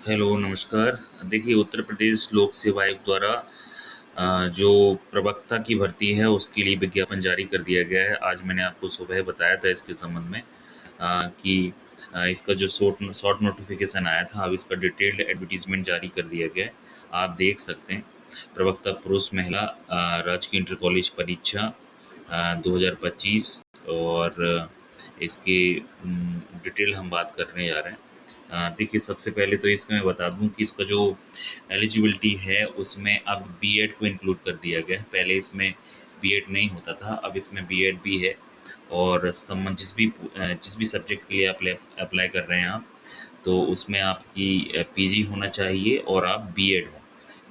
Hello, नमस्कार। देखिए, उत्तर प्रदेश लोक सेवा आयोग द्वारा जो प्रवक्ता की भर्ती है, उसके लिए विज्ञापन जारी कर दिया गया है। आज मैंने आपको सुबह बताया था इसके संबंध में कि इसका जो शॉर्ट नोटिफिकेशन आया था, अब इसका डिटेल्ड एडवर्टीजमेंट जारी कर दिया गया है। आप देख सकते हैं, प्रवक्ता पुरुष महिला राजकीय इंटर कॉलेज परीक्षा 2025। और इसकी डिटेल हम बात करने जा रहे हैं। देखिए, सबसे पहले तो इसमें मैं बता दूं कि इसका जो एलिजिबिलिटी है उसमें अब बीएड को इंक्लूड कर दिया गया है। पहले इसमें बीएड नहीं होता था, अब इसमें बीएड भी है। और संबंध जिस भी सब्जेक्ट के लिए आप अप्लाई कर रहे हैं आप, तो उसमें आपकी पीजी होना चाहिए और आप बीएड हो।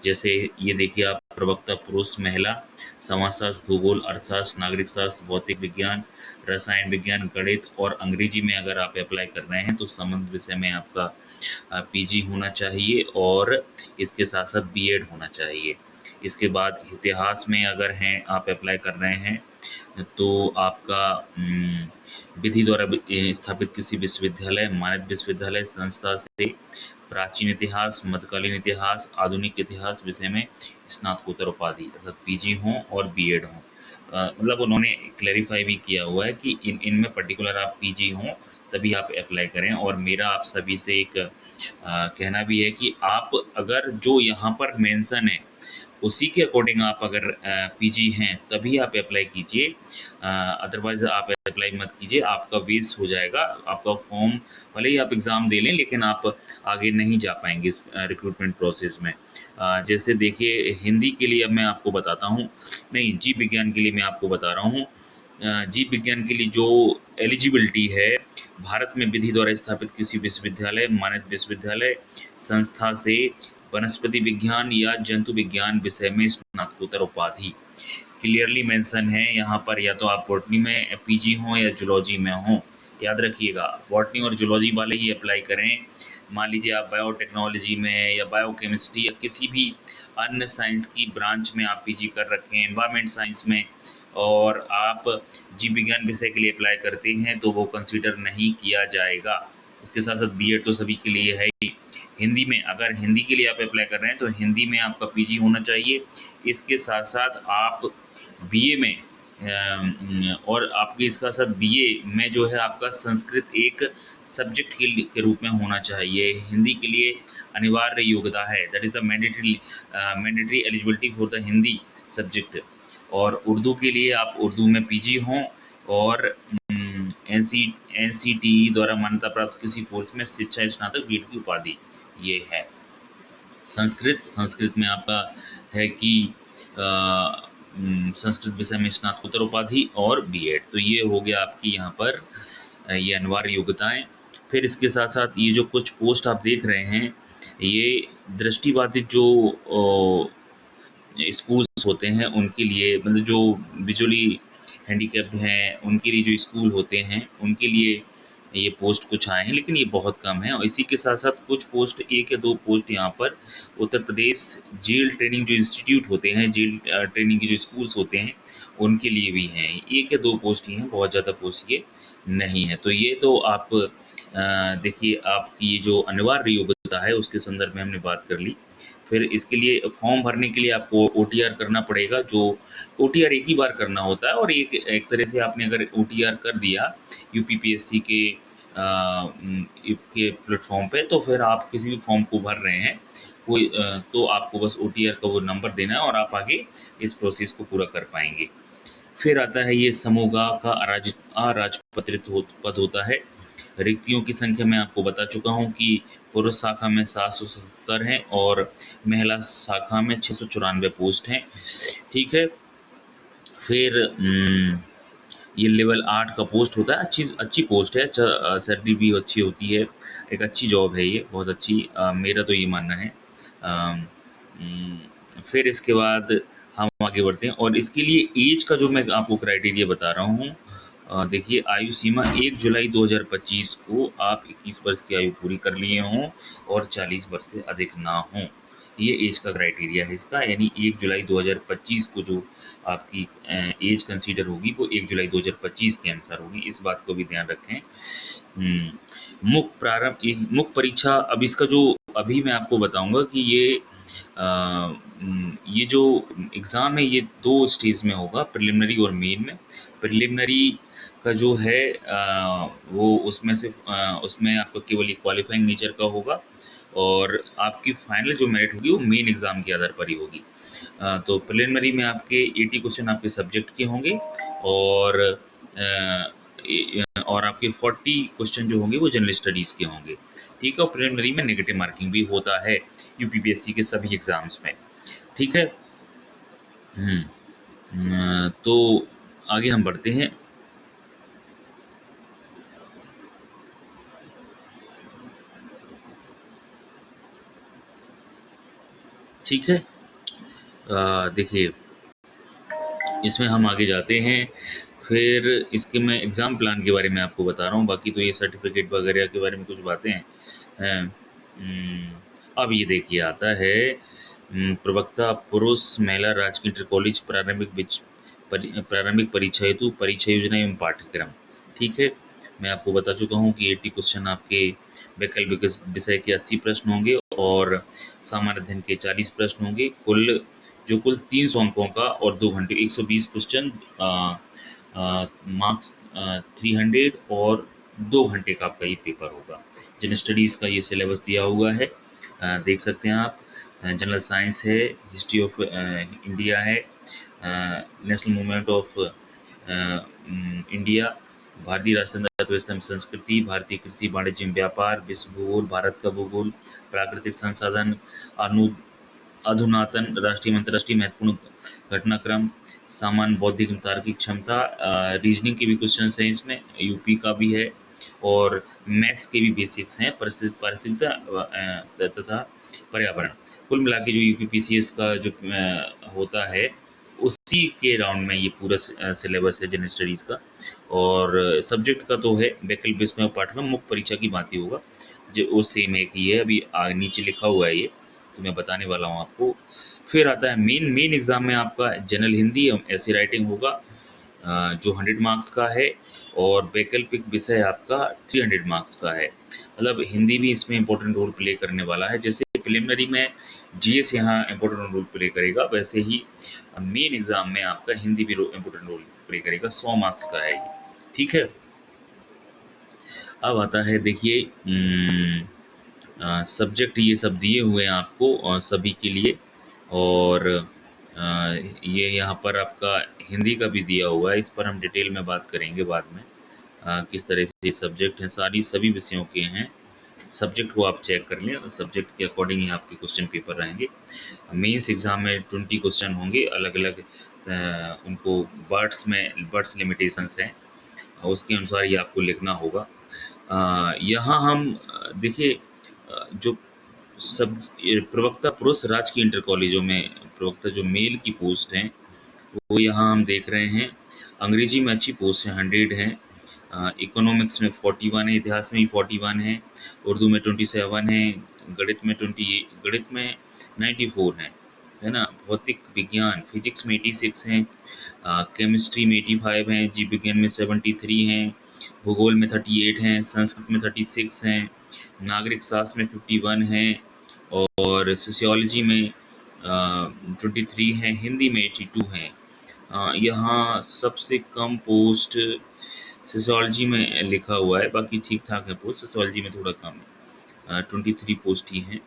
जैसे ये देखिए, आप प्रवक्ता पुरुष महिला समाजशास्त्र, भूगोल, अर्थशास्त्र, नागरिक शास्त्र, भौतिक विज्ञान, रसायन विज्ञान, गणित और अंग्रेजी में अगर आप अप्लाई कर रहे हैं तो संबंध विषय में आपका पीजी होना चाहिए और इसके साथ साथ बीएड होना चाहिए। इसके बाद इतिहास में अगर हैं आप अप्लाई कर रहे हैं तो आपका विधि द्वारा स्थापित किसी विश्वविद्यालय, मान्यता विश्वविद्यालय संस्था से प्राचीन इतिहास, मध्यकालीन इतिहास, आधुनिक इतिहास विषय में स्नातकोत्तर उपाधि अर्थात पीजी हों और बीएड हों। मतलब उन्होंने क्लैरिफाई भी किया हुआ है कि इनमें पर्टिकुलर आप पीजी हों तभी आप अप्लाई करें। और मेरा आप सभी से एक कहना भी है कि आप अगर जो यहाँ पर मेंशन है उसी के अकॉर्डिंग आप अगर पीजी हैं तभी आप अप्लाई कीजिए, अदरवाइज आप अप्लाई मत कीजिए। आपका वेस्ट हो जाएगा, आपका फॉर्म भले ही आप एग्ज़ाम दे लें लेकिन आप आगे नहीं जा पाएंगे इस रिक्रूटमेंट प्रोसेस में। जैसे देखिए, हिंदी के लिए अब मैं आपको बताता हूँ, नहीं, जीव विज्ञान के लिए मैं आपको बता रहा हूँ। जीव विज्ञान के लिए जो एलिजिबिलिटी है, भारत में विधि द्वारा स्थापित किसी विश्वविद्यालय, मान्यता विश्वविद्यालय संस्था से वनस्पति विज्ञान या जंतु विज्ञान विषय में स्नातकोत्तर उपाधि क्लियरली मेंशन है यहाँ पर। या तो आप बॉटनी में पीजी हों या जूलॉजी में हों। याद रखिएगा, बॉटनी और जूलॉजी वाले ही अप्लाई करें। मान लीजिए आप बायोटेक्नोलॉजी में या बायोकेमिस्ट्री या किसी भी अन्य साइंस की ब्रांच में आप पीजी कर रखे हैं, एनवायरमेंट साइंस में, और आप जीव विज्ञान विषय के लिए अप्लाई करते हैं तो वो कंसीडर नहीं किया जाएगा। इसके साथ साथ बीएड तो सभी के लिए है ही। हिंदी में अगर हिंदी के लिए आप अप्लाई कर रहे हैं तो हिंदी में आपका पीजी होना चाहिए। इसके साथ साथ आप बीए में और आपके इसका साथ बीए में जो है आपका संस्कृत एक सब्जेक्ट के रूप में होना चाहिए। हिंदी के लिए अनिवार्य योग्यता है, that is the mandatory eligibility for the Hindi subject. और उर्दू के लिए आप उर्दू में पीजी हों और एनसीटीई द्वारा मान्यता प्राप्त किसी कोर्स में शिक्षा स्नातक बीएड की उपाधि ये है। संस्कृत में आपका है कि संस्कृत विषय में स्नातकोत्तर उपाधि और बीएड। तो ये हो गया आपकी यहाँ पर ये अनिवार्य योग्यताएं। फिर इसके साथ साथ ये जो कुछ पोस्ट आप देख रहे हैं, ये दृष्टिबाधित जो स्कूल्स होते हैं उनके लिए, मतलब जो विजुअली हैंडीकैप्ड हैं उनके लिए जो स्कूल होते हैं उनके लिए ये पोस्ट कुछ आए हैं, लेकिन ये बहुत कम है। और इसी के साथ साथ कुछ पोस्ट, एक या दो पोस्ट यहाँ पर उत्तर प्रदेश जेल ट्रेनिंग जो इंस्टीट्यूट होते हैं, जेल ट्रेनिंग के जो स्कूल्स होते हैं उनके लिए भी हैं। एक या दो पोस्ट ही हैं, बहुत ज़्यादा पोस्ट ये नहीं है। तो ये तो आप देखिए, आपकी ये जो अनिवार्य योग्यता है उसके संदर्भ में हमने बात कर ली। फिर इसके लिए फॉर्म भरने के लिए आपको ओटीआर करना पड़ेगा। जो ओटीआर एक ही बार करना होता है, और एक तरह से आपने अगर ओटीआर कर दिया यूपीपीएससी के प्लेटफॉर्म पे, तो फिर आप किसी भी फॉर्म को भर रहे हैं कोई तो आपको बस ओटीआर का वो नंबर देना है और आप आगे इस प्रोसेस को पूरा कर पाएंगे। फिर आता है ये समूहगा का अराजपत्रित पद होता है। रिक्तियों की संख्या मैं आपको बता चुका हूँ कि पुरुष शाखा में 770 हैं और महिला शाखा में 694 पोस्ट हैं। ठीक है। फिर ये लेवल 8 का पोस्ट होता है। अच्छी पोस्ट है, अच्छा सैलरी भी अच्छी होती है, एक अच्छी जॉब है ये, बहुत अच्छी, मेरा तो ये मानना है। फिर इसके बाद हम आगे बढ़ते हैं, और इसके लिए एज का जो मैं आपको क्राइटेरिया बता रहा हूँ, देखिए, आयु सीमा 1 जुलाई 2025 को आप 21 वर्ष की आयु पूरी कर लिए हों और 40 वर्ष से अधिक ना हों। ये एज का क्राइटेरिया है इसका, यानी 1 जुलाई 2025 को जो आपकी एज कंसीडर होगी वो 1 जुलाई 2025 के अनुसार होगी। इस बात को भी ध्यान रखें। मुख्य परीक्षा, अब इसका जो अभी मैं आपको बताऊंगा कि ये जो एग्ज़ाम है ये 2 स्टेज में होगा, प्रिलिमिनरी और मेन में। प्रिलिमिनरी का जो है वो उसमें आपका केवल एक क्वालिफाइंग नेचर का होगा, और आपकी फाइनल जो मेरिट होगी वो मेन एग्ज़ाम के आधार पर ही होगी। तो प्रिलिमिनरी में आपके 80 क्वेश्चन आपके सब्जेक्ट के होंगे, और और आपके 40 क्वेश्चन जो होंगे वो जनरल स्टडीज़ के होंगे। ठीक है, और प्रिलिमिनरी में नेगेटिव मार्किंग भी होता है यूपीपीएससी के सभी एग्ज़ाम्स में। ठीक है। तो आगे हम बढ़ते हैं। ठीक है, देखिए इसमें हम आगे जाते हैं। फिर इसके मैं एग्ज़ाम प्लान के बारे में आपको बता रहा हूँ, बाकी तो ये सर्टिफिकेट वगैरह के बारे में कुछ बातें हैं। अब ये देखिए आता है प्रवक्ता पुरुष महिला राजकीय इंटर कॉलेज प्रारंभिक परीक्षा हेतु परीक्षा योजना एवं पाठ्यक्रम। ठीक है, मैं आपको बता चुका हूँ कि 80 क्वेश्चन आपके वैकल्पिक विषय के 80 प्रश्न होंगे, और सामान्य अध्ययन के 40 प्रश्न होंगे। कुल 300 अंकों का और 2 घंटे 120 क्वेश्चन, मार्क्स 300, और 2 घंटे का आपका ये पेपर होगा। जनरल स्टडीज़ का ये सिलेबस दिया हुआ है, देख सकते हैं आप। जनरल साइंस है, हिस्ट्री ऑफ इंडिया है, नेशनल मूवमेंट ऑफ इंडिया, भारतीय राष्ट्रीय अर्थव्यवस्था में संस्कृति, भारतीय कृषि वाणिज्य एवं व्यापार, विश्व भूगोल, भारत का भूगोल, प्राकृतिक संसाधन, अनु अधुनातन, राष्ट्रीय अंतर्राष्ट्रीय महत्वपूर्ण घटनाक्रम, सामान्य बौद्धिक एवं तार्किक क्षमता, रीजनिंग के भी क्वेश्चन हैं इसमें, यूपी का भी है, और मैथ्स के भी बेसिक्स हैं, पारिस्थितिकता तथा पर्यावरण। कुल मिला के जो यूपीपीसीएस का जो होता है उसी के राउंड में ये पूरा सिलेबस है जनरल स्टडीज़ का। और सब्जेक्ट का तो है वैकल्पिक विषय पाठ्यक्रम मुख्य परीक्षा की भांति होगा, जो वो सेम एक ही है, अभी नीचे लिखा हुआ है ये, तो मैं बताने वाला हूँ आपको। फिर आता है मेन एग्ज़ाम में आपका जनरल हिंदी एवं ऐसे राइटिंग होगा, जो 100 मार्क्स का है, और वैकल्पिक विषय आपका 300 मार्क्स का है। मतलब हिंदी भी इसमें इंपॉर्टेंट रोल प्ले करने वाला है। जैसे प्रिलिमिनरी में जीएस यहाँ इंपॉर्टेंट रोल प्ले करेगा, वैसे ही मेन एग्ज़ाम में आपका हिंदी भी इंपॉर्टेंट रोल प्ले करेगा। 100 मार्क्स का है ये। ठीक है, अब आता है देखिए सब्जेक्ट ये सब दिए हुए हैं आपको और सभी के लिए, और ये यहाँ पर आपका हिंदी का भी दिया हुआ है, इस पर हम डिटेल में बात करेंगे बाद में। किस तरह से सब्जेक्ट हैं, सभी विषयों के हैं। सब्जेक्ट को आप चेक कर लें, सब्जेक्ट के अकॉर्डिंग ही आपके क्वेश्चन पेपर रहेंगे। मेंस एग्ज़ाम में 20 क्वेश्चन होंगे, अलग अलग उनको बर्ड्स लिमिटेशंस हैं, उसके अनुसार ये आपको लिखना होगा। यहाँ हम देखिए जो सब ये प्रवक्ता पुरुष राजकीय इंटर कॉलेजों में प्रवक्ता जो मेल की पोस्ट हैं वो यहाँ हम देख रहे हैं। अंग्रेजी में अच्छी पोस्ट है, 100 हैं, इकोनॉमिक्स में 41 है, इतिहास में भी 41 है, उर्दू में 27 है, गणित में 94 है ना, भौतिक विज्ञान फिजिक्स में 86 हैं, केमिस्ट्री में 85 हैं, जीव विज्ञान में 73 हैं, भूगोल में 38 हैं, संस्कृत में 36 हैं, नागरिक शास्त्र में 51 हैं, और सोशियोलॉजी में 23 हैं, हिंदी में 82 हैं। यहाँ सबसे कम पोस्ट सोशियोलॉजी में लिखा हुआ है, बाकी ठीक ठाक है पोस्ट, सोशियोलॉजी में थोड़ा कम है, 23 पोस्ट ही हैं।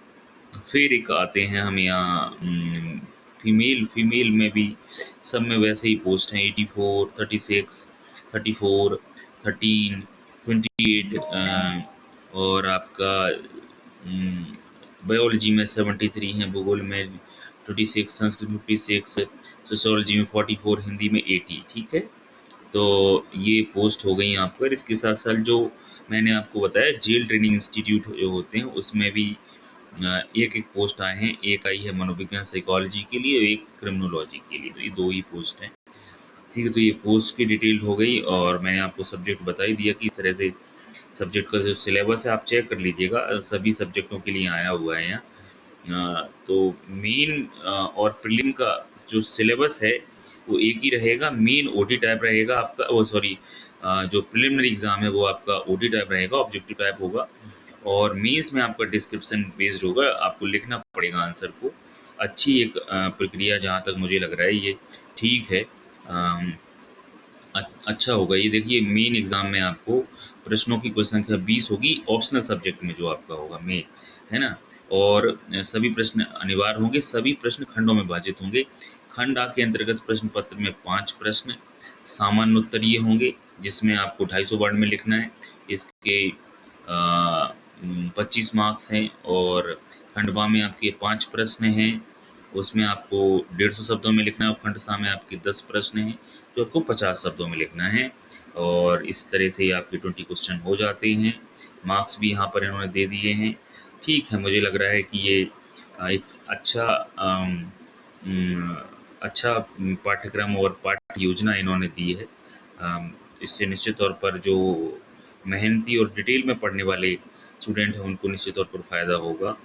फिर एक आते हैं हम यहाँ फीमेल में भी सब में वैसे ही पोस्ट हैं, 84, 36, 34, 13, 28, और आपका बायोलॉजी में 73 हैं, भूगोल में 26, संस्कृत में 56, सोशियोलॉजी में 44, हिंदी में 80। ठीक है, तो ये पोस्ट हो गई यहाँ पर। इसके साथ साथ जो मैंने आपको बताया जेल ट्रेनिंग इंस्टीट्यूट जो होते हैं उसमें भी एक एक पोस्ट आए हैं, एक आई है मनोविज्ञान साइकोलॉजी के लिए और एक क्रिमिनोलॉजी के लिए, तो ये 2 ही पोस्ट हैं। ठीक है, तो ये पोस्ट की डिटेल हो गई, और मैंने आपको सब्जेक्ट बता ही दिया कि इस तरह से सब्जेक्ट का जो सिलेबस है आप चेक कर लीजिएगा, सभी सब्जेक्टों के लिए आया हुआ है यहाँ। तो मेन और प्रीलिम का जो सिलेबस है वो एक ही रहेगा। मेन ओटी टाइप रहेगा आपका, वो सॉरी जो प्रिलिमिनरी एग्ज़ाम है वो आपका ओटी टाइप रहेगा, ऑब्जेक्टिव टाइप होगा, और मेंस में आपका डिस्क्रिप्शन बेस्ड होगा, आपको लिखना पड़ेगा आंसर को। अच्छी एक प्रक्रिया जहाँ तक मुझे लग रहा है ये ठीक है। अच्छा होगा ये। देखिए मेन एग्ज़ाम में आपको प्रश्नों की कुल संख्या 20 होगी, ऑप्शनल सब्जेक्ट में जो आपका होगा मेन, है ना? और सभी प्रश्न अनिवार्य होंगे, सभी प्रश्न खंडों में विभाजित होंगे। खंड आ के अंतर्गत प्रश्न पत्र में 5 प्रश्न सामान्य उत्तरीय होंगे, जिसमें आपको 250 वर्ड में लिखना है। इसके 25 मार्क्स हैं। और खंड बा में आपके 5 प्रश्न हैं, उसमें आपको 150 शब्दों में लिखना है। और खंड सा में आपके 10 प्रश्न हैं, जो आपको 50 शब्दों में लिखना है। और इस तरह से आपके 20 क्वेश्चन हो जाते हैं। मार्क्स भी यहाँ पर इन्होंने दे दिए हैं। ठीक है, मुझे लग रहा है कि ये एक अच्छा अच्छा पाठ्यक्रम और पाठ्य योजना इन्होंने दी है। इससे निश्चित तौर पर जो मेहनती और डिटेल में पढ़ने वाले स्टूडेंट हैं उनको निश्चित तौर पर फ़ायदा होगा।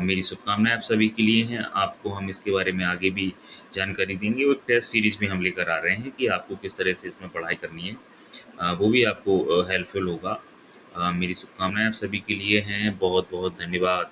मेरी शुभकामनाएं आप सभी के लिए हैं। आपको हम इसके बारे में आगे भी जानकारी देंगे और टेस्ट सीरीज भी हम लेकर आ रहे हैं कि आपको किस तरह से इसमें पढ़ाई करनी है। वो भी आपको हेल्पफुल होगा। मेरी शुभकामनाएं आप सभी के लिए हैं। बहुत बहुत धन्यवाद।